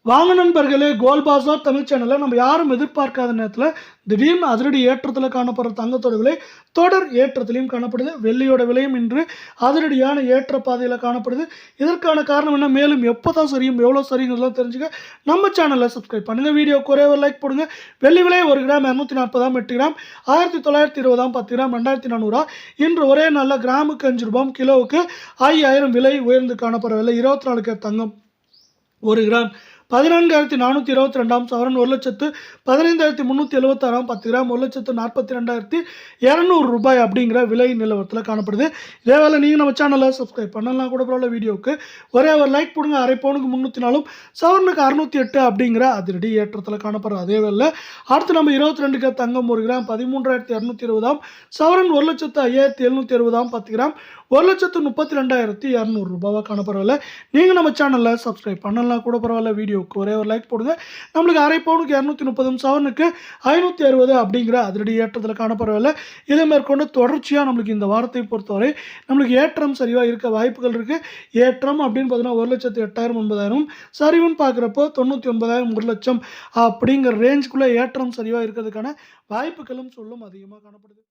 வாங்க நண்பர்களே, கோல்ட் பாஸார் தமிழ் சேனலில் நம்ம யாரும் எதிர்பார்க்காத நேரத்தில் திடீர்னு அதிரடி ஏற்றத்தில் காணப்படுற தங்கத்தோட விலை தொடர் ஏற்றத்திலையும் காணப்படுது. வெள்ளியோட விலையும் இன்று அதிரடியான ஏற்ற பாதையில் காணப்படுது. இதற்கான காரணம் என்ன, மேலும் எப்போ தான் சரியும் எவ்வளோ சரிங்கிறதெல்லாம் தெரிஞ்சுக்க நம்ம சேனலில் சப்ஸ்கிரைப் பண்ணுங்கள். வீடியோ ஒரே ஒரு லைக் போடுங்க. வெள்ளி விலை 1 கிராம் 240 8 கிராம் 1920 10 கிராம் 2400. இன்று ஒரே நாளில் கிராமுக்கு 5 ரூபாய், கிலோவுக்கு 5000 விலை உயர்ந்து காணப்படுற 24 கேரட் தங்கம் 1 கிராம் 14,422 சவரன் 1,15,376 10 கிராம் 1,42,200 ரூபாய் அப்படிங்கிற விலை நிலவரத்தில் காணப்படுது. இதேவேளை நீங்கள் நம்ம சேனலை சப்ஸ்கிரைப் பண்ணலாம் கூட பரவாயில்ல, வீடியோவுக்கு ஒரே ஒரு லைக் போடுங்க. அரை பவுனுக்கு 304 சவரனுக்கு 608 அப்படிங்கிற அதிரடி ஏற்றத்தில் காணப்படுற அதே வேலை அடுத்து நம்ம 22 கேரட் தங்கம் 1 கிராம் 13,220 சவரன் 1,05,760 10 கிராம் 1,32,200 ரூபாவாக காணப்படவில்லை. நீங்கள் நம்ம சேனலில் சப்ஸ்கிரைப் பண்ணலாம் கூட பரவாயில்ல, வீடியோவுக்கு ஒரே ஒரு லைக் போடுங்க. நம்மளுக்கு அரை பவுனுக்கு 230 சவரனுக்கு 560 அப்படிங்கிற அதிரடி ஏற்றத்தில் காணப்படவில்லை. இதை மேற்கொண்டு தொடர்ச்சியாக நம்மளுக்கு இந்த வாரத்தை பொறுத்தவரை நம்மளுக்கு ஏற்றம் சரிவாக இருக்க வாய்ப்புகள் இருக்குது. ஏற்றம் அப்படின்னு பார்த்தீங்கன்னா 1,08,000 9,000, சரிவுன்னு பார்க்குறப்போ 99,000 1,00,000 அப்படிங்கிற ரேஞ்சுக்குள்ளே ஏற்றம் சரிவாக இருக்கிறதுக்கான வாய்ப்புகளும் சொல்லும் அதிகமாக காணப்படுது.